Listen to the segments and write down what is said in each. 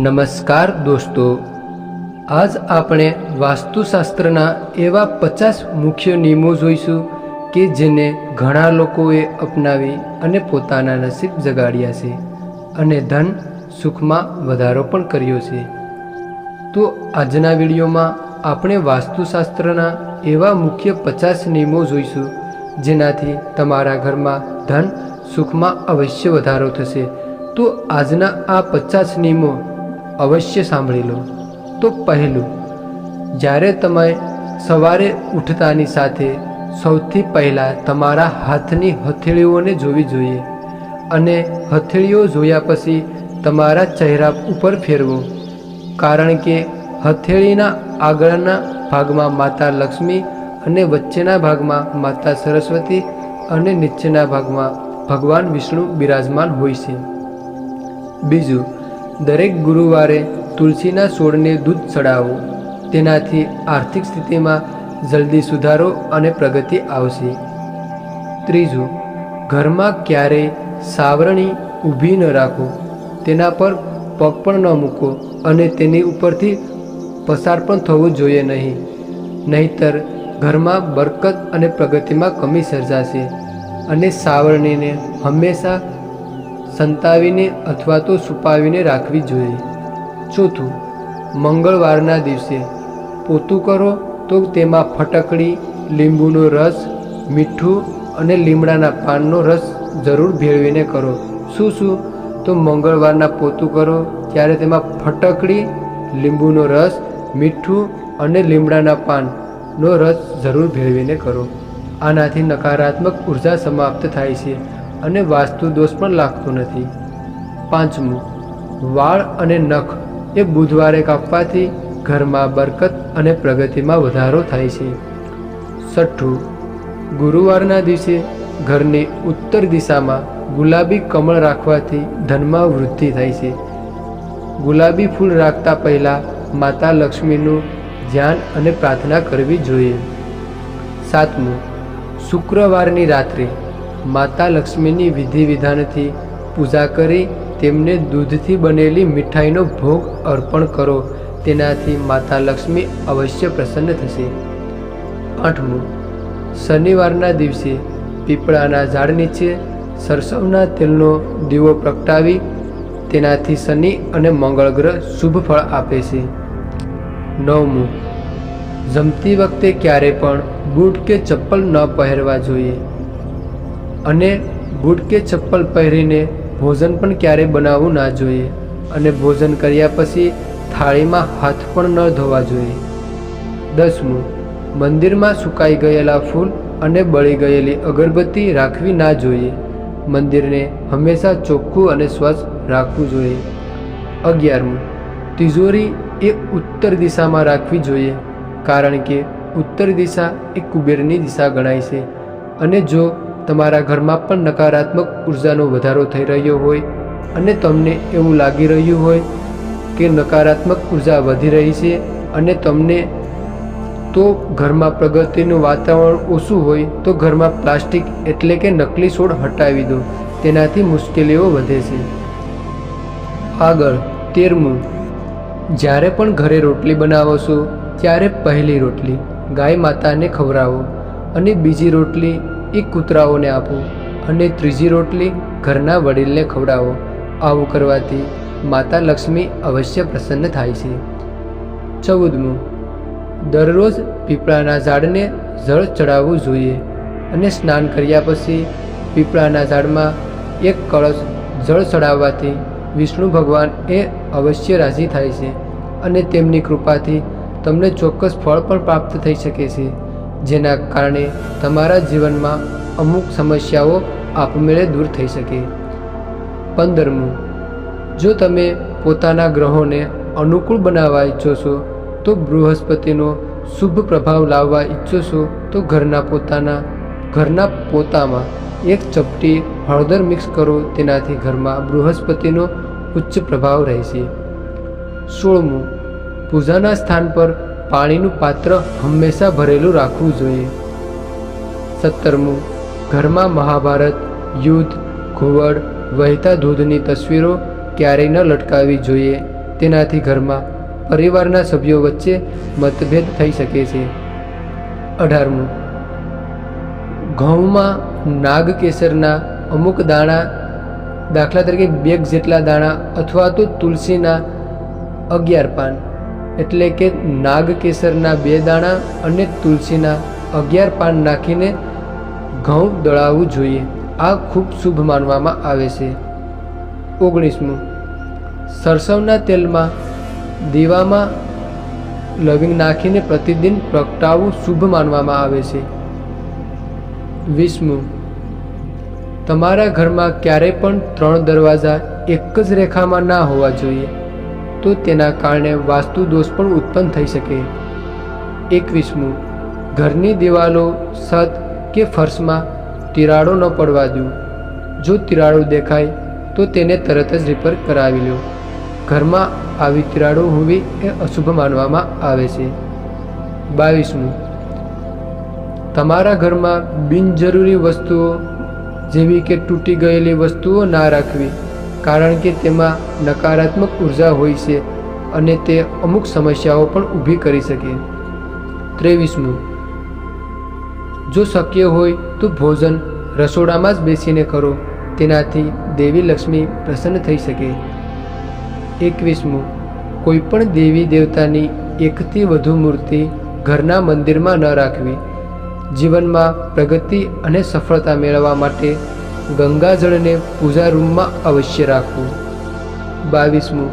નમસ્કાર દોસ્તો, આજ આપણે વાસ્તુશાસ્ત્રના એવા 50 મુખ્ય નિયમો જોઈશું કે જેને ઘણા લોકોએ અપનાવી અને પોતાના નસીબ જગાડ્યા છે અને ધન સુખમાં વધારો પણ કર્યો છે. તો આજના વિડીયોમાં આપણે વાસ્તુશાસ્ત્રના એવા મુખ્ય 50 નિયમો જોઈશું જેનાથી તમારા ઘરમાં ધન સુખમાં અવશ્ય વધારો થશે. તો આજના આ 50 નિયમો અવશ્ય સાંભળી લો. તો પહેલું, જ્યારે તમે સવારે ઉઠતાની સાથે સૌથી પહેલાં તમારા હાથની હથેળીઓને જોવી જોઈએ અને હથેળીઓ જોયા પછી તમારા ચહેરા ઉપર ફેરવો, કારણ કે હથેળીના આગળના ભાગમાં માતા લક્ષ્મી અને વચ્ચેના ભાગમાં માતા સરસ્વતી અને નીચેના ભાગમાં ભગવાન વિષ્ણુ બિરાજમાન હોય છે. બીજું, દરેક ગુરુવારે તુલસીના છોડને દૂધ ચડાવો, તેનાથી આર્થિક સ્થિતિમાં જલ્દી સુધારો અને પ્રગતિ આવશે. ત્રીજું, ઘરમાં ક્યારેય સાવરણી ઊભી ન રાખો, તેના પર પગ પણ ન મૂકો અને તેની ઉપરથી પસાર પણ થવું જોઈએ નહીં, નહીંતર ઘરમાં બરકત અને પ્રગતિમાં કમી સર્જાશે. અને સાવરણીને હંમેશા સંતાવીને અથવા તો છુપાવીને રાખવી જોઈએ. ચોથું, મંગળવારના દિવસે પોતું કરો તો તેમાં ફટકડી, લીંબુનો રસ, મીઠું અને લીમડાના પાનનો રસ જરૂર ભેળવીને કરો. શું? તો મંગળવારના પોતું કરો ત્યારે તેમાં ફટકડી, લીંબુનો રસ, મીઠું અને લીમડાના પાનનો રસ જરૂર ભેળવીને કરો. આનાથી નકારાત્મક ઉર્જા સમાપ્ત થાય છે અને વાસ્તુ દોષ પણ લાગતો નથી. પાંચમું, વાળ અને નખ એ બુધવારે કાપવાથી ઘરમાં બરકત અને પ્રગતિમાં વધારો થાય છે. છઠ્ઠું, ગુરુવારના દિવસે ઘરની ઉત્તર દિશામાં ગુલાબી કમળ રાખવાથી ધનમાં વૃદ્ધિ થાય છે. ગુલાબી ફૂલ રાખતા પહેલાં માતા લક્ષ્મીનું ધ્યાન અને પ્રાર્થના કરવી જોઈએ. સાતમું, શુક્રવારની રાત્રે માતા લક્ષ્મીની વિધિ વિધાનથી પૂજા કરી તેમને દૂધથી બનેલી મીઠાઈનો ભોગ અર્પણ કરો, તેનાથી માતા લક્ષ્મી અવશ્ય પ્રસન્ન થશે. આઠમું, શનિવારના દિવસે પીપળાના ઝાડ નીચે સરસવના તેલનો દીવો પ્રગટાવી તેનાથી શનિ અને મંગળ ગ્રહ શુભ ફળ આપે છે. નવમું, જમતી વખતે ક્યારે પણ બૂટ કે ચપ્પલ ન પહેરવા જોઈએ અને બૂટ કે ચપ્પલ પહેરીને ભોજન પણ ક્યારે બનાવવું ના જોઈએ અને ભોજન કર્યા પછી થાળીમાં હાથ પણ ન ધોવા જોઈએ. 10મું, મંદિરમાં સુકાઈ ગયેલા ફૂલ અને બળી ગયેલી અગરબત્તી રાખવી ના જોઈએ. મંદિરને હંમેશા ચોખ્ખું અને સ્વચ્છ રાખવું જોઈએ. 11મું, તિજોરી એ ઉત્તર દિશામાં રાખવી જોઈએ, કારણ કે ઉત્તર દિશા એ કુબેરની દિશા ગણાય છે અને જો તમારા ઘરમાં પણ નકારાત્મક ઉર્જાનો વધારો થઈ રહ્યો હોય અને તમને એવું લાગી રહ્યું હોય કે નકારાત્મક ઉર્જા વધી રહી છે અને તમને તો ઘરમાં પ્રગતિનું વાતાવરણ ઓછું હોય તો ઘરમાં પ્લાસ્ટિક એટલે કે નકલી છોડ હટાવી દો, તેનાથી મુશ્કેલીઓ વધે છે. આગળ 13મું, જ્યારે પણ ઘરે રોટલી બનાવો છો ત્યારે પહેલી રોટલી ગાય માતાને ખવડાવો અને બીજી રોટલી એ કૂતરાઓને આપો અને ત્રીજી રોટલી ઘરના વડીલને ખવડાવો. આવું કરવાથી માતા લક્ષ્મી અવશ્ય પ્રસન્ન થાય છે. 14મું, દરરોજ પીપળાના ઝાડને જળ ચડાવવું જોઈએ અને સ્નાન કર્યા પછી પીપળાના ઝાડમાં એક કળશ જળ ચડાવવાથી વિષ્ણુ ભગવાન એ અવશ્ય રાજી થાય છે અને તેમની કૃપાથી તમને ચોક્કસ ફળ પણ પ્રાપ્ત થઈ શકે છે, જેના કારણે તમારા જીવનમાં અમુક સમસ્યાઓ આપમેળે દૂર થઈ શકે. 15મું, જો તમે પોતાના ગ્રહોને અનુકૂળ બનાવવા ઈચ્છો છો તો બૃહસ્પતિનો શુભ પ્રભાવ લાવવા ઈચ્છો છો તો ઘરના પોતામાં એક ચપટી હળદર મિક્સ કરો, તેનાથી ઘરમાં બૃહસ્પતિનો ઉચ્ચ પ્રભાવ રહેશે. 16મું, પૂજાના સ્થાન પર પાણીનું પાત્ર હંમેશા ભરેલું રાખવું જોઈએ. 17મું, ઘરમાં મહાભારત, યુદ્ધ, ઘુવડ, વહેતા દૂધની તસવીરો ક્યારેય ન લટકાવવી જોઈએ તેનાથી ઘરમાં પરિવારના સભ્યો વચ્ચે મતભેદ થઈ શકે છે. 18મું, ઘઉંમાં નાગકેસરના અમુક દાણા, દાખલા તરીકે 2 જેટલા દાણા અથવા તો તુલસીના 11 પાન, એટલે કે નાગકેસરના 2 દાણા અને તુલસીના 11 પાન નાખીને ઘઉં દળાવવું જોઈએ. આ ખૂબ શુભ માનવામાં આવે છે. 19મું, સરસવના તેલમાં દીવામાં લવિંગ નાખીને પ્રતિદિન પ્રગટાવવું શુભ માનવામાં આવે છે. 20મું, તમારા ઘરમાં ક્યારેય પણ 3 દરવાજા એક જ રેખામાં ના હોવા જોઈએ, તો તેના કારણે વાસ્તુ દોષ પણ ઉત્પન્ન થઈ શકે. 21મું, ઘરની દિવાલો, છત કે ફર્શમાં તિરાડો ન પડવા દો. જો તિરાડો દેખાય તો તેને તરત જ રિપેર કરાવી લો. ઘરમાં આવી તિરાડો હોવી એ અશુભ માનવામાં આવે છે. 22મું, તમારા ઘરમાં બિનજરૂરી વસ્તુઓ જેવી કે તૂટી ગયેલી વસ્તુઓ ના રાખવી, કારણ કે તેમાં નકારાત્મક ઉર્જા હોય છે અને તે અમુક સમસ્યાઓ પણ ઊભી કરી શકે. 23મું, જો શક્ય હોય તો ભોજન રસોડામાં જ બેસીને કરો, તેનાથી દેવી લક્ષ્મી પ્રસન્ન થઈ શકે. 21મું, કોઈ પણ દેવી દેવતાની 1થી વધુ મૂર્તિ ઘરના મંદિરમાં ન રાખવી. જીવનમાં પ્રગતિ અને સફળતા મેળવવા માટે ગંગાજળને પૂજા રૂમમાં અવશ્ય રાખવું. 22મું,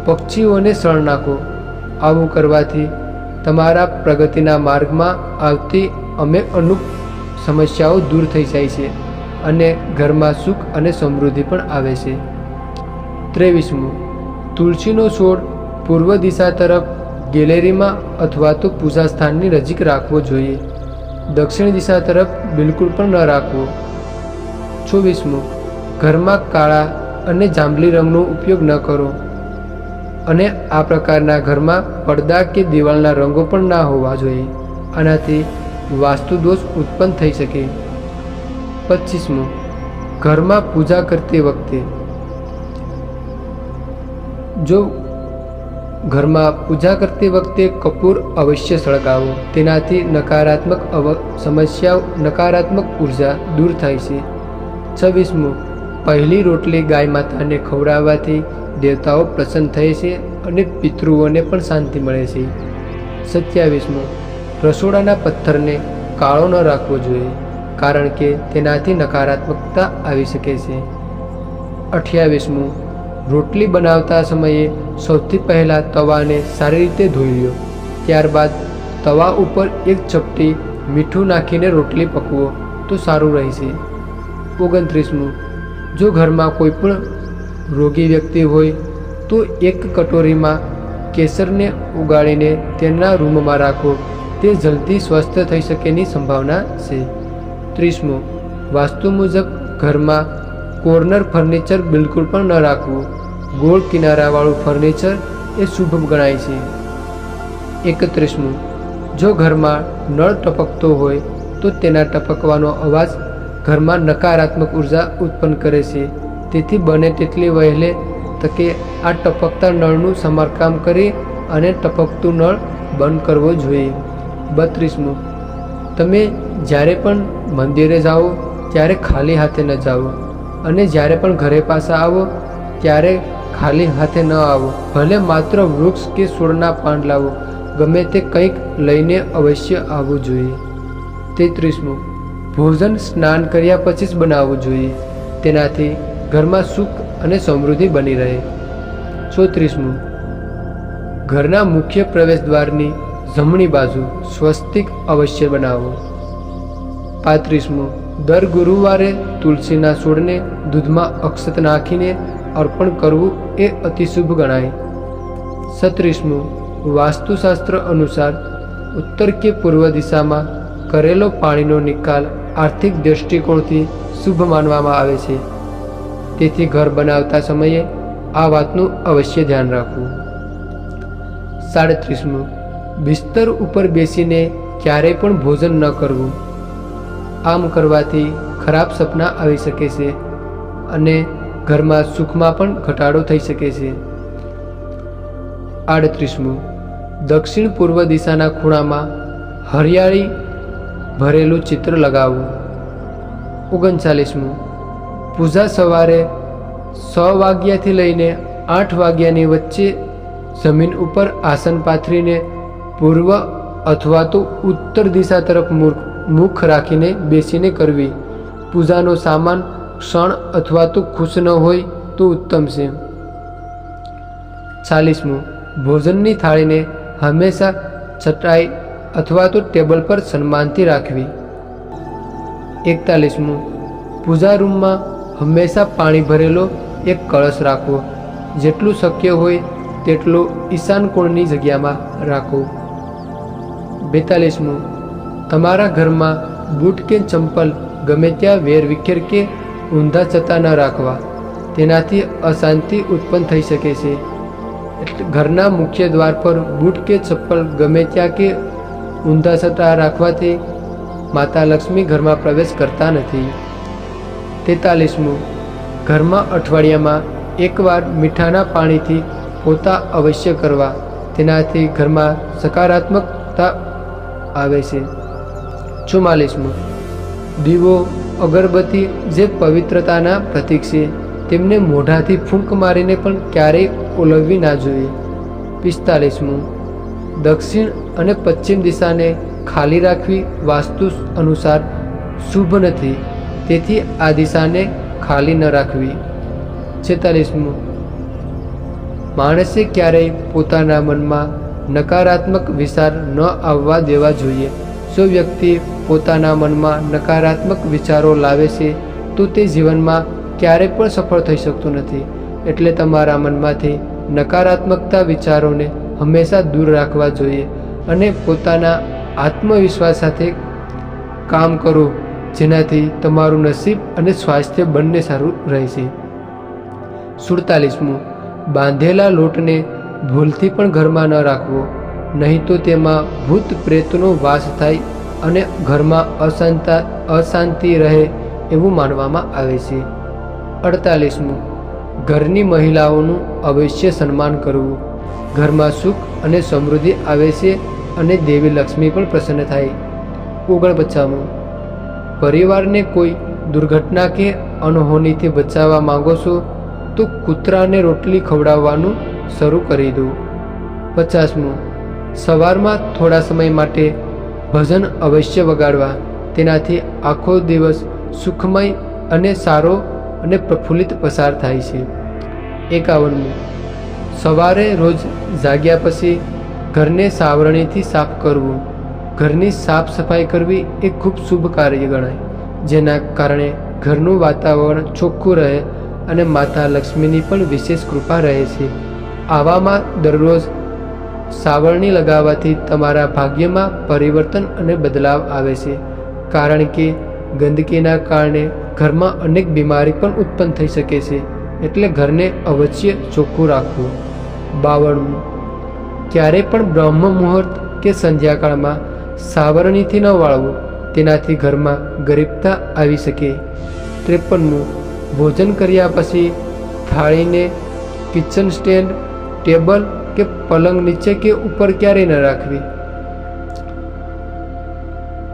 પક્ષીઓને શણ નાખો. આવું કરવાથી તમારા પ્રગતિના માર્ગમાં આવતી અનેક સમસ્યાઓ દૂર થઈ જાય છે અને ઘરમાં સુખ અને સમૃદ્ધિ પણ આવે છે. 23મું, તુલસીનો છોડ પૂર્વ દિશા તરફ ગેલેરીમાં અથવા તો પૂજા સ્થાનની નજીક રાખવો જોઈએ. દક્ષિણ દિશા તરફ બિલકુલ પણ ન રાખવો. 24મું, ઘરમાં કાળા અને જાંબલી રંગનો ઉપયોગ ન કરો અને આ પ્રકારના ઘરમાં પડદા કે દિવાલના રંગો પણ ના હોવા જોઈએ. આનાથી વાસ્તુ દોષ ઉત્પન્ન થઈ શકે. 25મું, ઘરમાં પૂજા કરતી વખતે કપૂર અવશ્ય સળગાવો. તેનાથી નકારાત્મક ઉર્જા દૂર થાય છે. 26મું, પહેલી રોટલી ગાય માતાને ખવડાવવાથી દેવતાઓ પ્રસન્ન થાય છે અને પિતૃઓને પણ શાંતિ મળે છે. 27મું, રસોડાના પથ્થરને કાળો ન રાખવો જોઈએ, કારણ કે તેનાથી નકારાત્મકતા આવી શકે છે. 28મું, રોટલી બનાવતા સમયે સૌથી પહેલાં તવાને સારી રીતે ધોઈ લો. ત્યારબાદ તવા ઉપર 1 ચપટી મીઠું નાખીને રોટલી પકવો તો સારું રહેશે. 29મું, જો ઘરમાં કોઈ પણ રોગી વ્યક્તિ હોય તો 1 કટોરીમાં કેસરને ઉગાડીને તેના રૂમમાં રાખો. તે જલ્દી સ્વસ્થ થઈ શકેની સંભાવના છે. 30મું, વાસ્તુ મુજબ ઘરમાં કોર્નર ફર્નિચર બિલકુલ પણ ન રાખવું. ગોળ કિનારાવાળું ફર્નિચર એ શુભ ગણાય છે. 31મું, જો ઘરમાં નળ ટપકતો હોય તો તેના ટપકવાનો અવાજ ઘરમાં નકારાત્મક ઉર્જા ઉત્પન્ન કરે છે. તેથી બને તેટલી વહેલે તકે આ ટપકતા નળનું સમારકામ કરી અને ટપકતું નળ બંધ કરવો જોઈએ. 32મું, તમે જ્યારે પણ મંદિરે જાઓ ત્યારે ખાલી હાથે ન જાઓ અને જ્યારે પણ ઘરે પાછા આવો ત્યારે ખાલી હાથે ન આવો. ભલે માત્ર વૃક્ષ કે છોડના પાન લાવો, ગમે તે કંઈક લઈને અવશ્ય આવવું જોઈએ. 33મું, ભોજન સ્નાન કર્યા પછી જ બનાવવું જોઈએ. તેનાથી ઘરમાં સુખ અને સમૃદ્ધિ બની રહે. 34મું, ઘરના મુખ્ય પ્રવેશ દ્વારની જમણી બાજુ સ્વસ્તિક અવશ્ય બનાવો. 35મું, દર ગુરુવારે તુલસીના છોડને દૂધમાં અક્ષત નાખીને અર્પણ કરવું એ અતિ શુભ ગણાય. 36મું, વાસ્તુશાસ્ત્ર અનુસાર ઉત્તર કે પૂર્વ દિશામાં કરેલો પાણીનો નિકાલ આર્થિક દૃષ્ટિકોણથી શુભ માનવામાં આવે છે. તેથી ઘર બનાવતા સમયે આ વાતનું અવશ્ય ધ્યાન રાખવું. 37મું, બિસ્તર ઉપર બેસીને ક્યારેય પણ ભોજન ન કરવું. આમ કરવાથી ખરાબ સપના આવી શકે છે અને ઘરમાં સુખમાં પણ ઘટાડો થઈ શકે છે. 38મું, દક્ષિણ પૂર્વ દિશાના ખૂણામાં હરિયાળી ભરેલું ચિત્ર લગાવવું. 39મું, પૂજા સવારે 6 વાગ્યાથી લઈને 8 વાગ્યાની વચ્ચે જમીન ઉપર આસન પાથરીને પૂર્વ અથવા તો ઉત્તર દિશા તરફ મુખ રાખીને બેસીને કરવી. પૂજાનો સામાન ક્ષણ અથવા તો ખુશ ન હોય તો ઉત્તમ છે. 40મું, ભોજનની થાળીને હંમેશા ચટાઈ અથવા તો ટેબલ પર સન્માનથી રાખવી. 41મું, પૂજા રૂમમાં હંમેશા પાણી ભરેલો એક કળશ રાખવો. જેટલું શક્ય હોય તેટલો ઈશાન કોણની જગ્યામાં રાખો. 42મું, તમારા ઘરમાં બૂટ કે ચંપલ ગમે ત્યાં વેરવિખેર કે ઊંધા છતાં ન રાખવા. તેનાથી અશાંતિ ઉત્પન્ન થઈ શકે છે. ઘરના મુખ્ય દ્વાર પર બૂટ કે ચપ્પલ ગમે ત્યાં કે ઊંધા છતાં રાખવાથી માતા લક્ષ્મી ઘરમાં પ્રવેશ કરતા નથી. 43મું, ઘરમાં અઠવાડિયામાં એકવાર મીઠાના પાણીથી પોતા અવશ્ય કરવા. તેનાથી ઘરમાં સકારાત્મકતા આવે છે. 44મું, દીવો અગરબત્તી જે પવિત્રતાના પ્રતીક છે તેમને મોઢાથી ફૂંક મારીને પણ ક્યારેય ઓલવવી ના જોઈએ. 45મું, દક્ષિણ અને પશ્ચિમ દિશાને ખાલી રાખવી વાસ્તુ અનુસાર શુભ નથી, તેથી આ દિશાને ખાલી ન રાખવી. 46મું, માણસે ક્યારેય પોતાના મનમાં નકારાત્મક વિચાર ન આવવા દેવા જોઈએ. જો વ્યક્તિ પોતાના મનમાં નકારાત્મક વિચારો લાવે છે તો તે જીવનમાં ક્યારેય પણ સફળ થઈ શકતું નથી. એટલે તમારા મનમાંથી નકારાત્મકતા વિચારોને હંમેશા દૂર રાખવા જોઈએ અને પોતાના આત્મવિશ્વાસ સાથે કામ કરો, જેનાથી તમારું નસીબ અને સ્વાસ્થ્ય બંને સારું રહેશે. 47મું, બાંધેલા લોટને ભૂલથી પણ ઘરમાં ન રાખવો, નહીં તો તેમાં ભૂત પ્રેતનો વાસ થાય અને ઘરમાં અશાંતિ રહે એવું માનવામાં આવે છે. 48મું, ઘરની મહિલાઓનું અવશ્ય સન્માન કરવું. ઘરમાં સુખ અને સમૃદ્ધિ આવે છે અને દેવી લક્ષ્મી પણ પ્રસન્ન થાય. 49મું, પરિવારને કોઈ દુર્ઘટના કે અનહોનીથી બચાવવા માંગો છો તો કૂતરાને રોટલી ખવડાવવાનું શરૂ કરી દો. 50મું, સવારમાં થોડા સમય માટે ભજન અવશ્ય વગાડવા. તેનાથી આખો દિવસ સુખમય અને સારો અને પ્રફુલ્લિત પસાર થાય છે. 51મું, સવારે રોજ જાગ્યા પછી ઘરને સાવરણીથી સાફ કરવું. ઘરની સાફ સફાઈ કરવી એ ખૂબ શુભ કાર્ય ગણાય, જેના કારણે ઘરનું વાતાવરણ ચોખ્ખું રહે અને માતા લક્ષ્મીની પણ વિશેષ કૃપા રહે છે. આવામાં દરરોજ સાવરણી લગાવવાથી તમારા ભાગ્યમાં પરિવર્તન અને બદલાવ આવે છે, કારણ કે ગંદકીના કારણે ઘરમાં અનેક બીમારી પણ ઉત્પન્ન થઈ શકે છે. એટલે ઘરને અવશ્ય ચોખ્ખું રાખવું. 52મું, ક્યારે પણ બ્રહ્મ મુહૂર્ત કે સંધ્યાકાળમાં સાવરણીથી ન વાળવું. તેનાથી ઘરમાં ગરીબતા આવી શકે. 53મું, ભોજન કર્યા પછી થાળીને કિચન સ્ટેન્ડ, ટેબલ કે પલંગ નીચે કે ઉપર ક્યારેય ન રાખવી.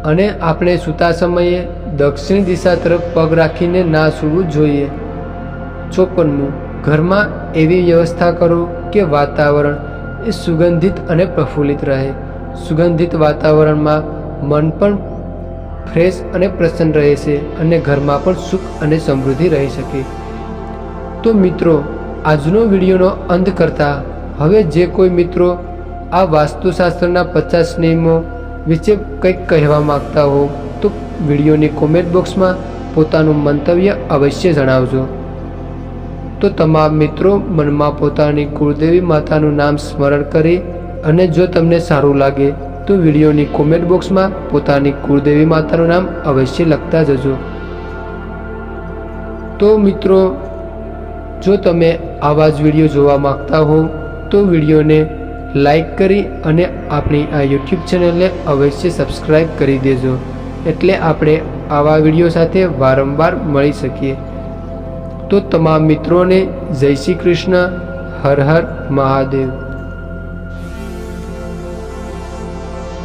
અને આપણે સૂતા સમયે દક્ષિણ દિશા તરફ પગ રાખીને ના સૂવું જોઈએ. 54મું, ઘરમાં એવી વ્યવસ્થા કરો કે વાતાવરણ એ સુગંધિત અને પ્રફુલ્લિત રહે. સુગંધિત વાતાવરણમાં મન પણ ફ્રેશ અને પ્રસન્ન રહે છે અને ઘરમાં પણ સુખ અને સમૃદ્ધિ રહી શકે. તો મિત્રો, આજનો વિડીયોનો અંત કરતા હવે જે કોઈ મિત્રો આ વાસ્તુશાસ્ત્રના 50 નિયમો વિશે કંઈક કહેવા માગતા હો તો વિડીયોની કોમેન્ટ બોક્સમાં પોતાનું મંતવ્ય અવશ્ય જણાવજો. તો તમામ મિત્રો મનમાં પોતાની કુળદેવી માતાનું નામ સ્મરણ કરી અને જો તમને સારું લાગે તો વિડીયોની કોમેન્ટ બોક્સમાં પોતાની કુળદેવી માતાનું નામ અવશ્ય લખતા જજો. તો મિત્રો, જો તમે આવા જ વિડીયો જોવા માગતા હો તો વિડીયોને લાઈક કરી અને આપણી આ યુટ્યુબ ચેનલને અવશ્ય સબસ્ક્રાઈબ કરી દેજો, એટલે આપણે આવા વિડીયો સાથે વારંવાર મળી શકીએ. તો તમામ મિત્રોને જય શ્રી કૃષ્ણ. હર હર મહાદેવ.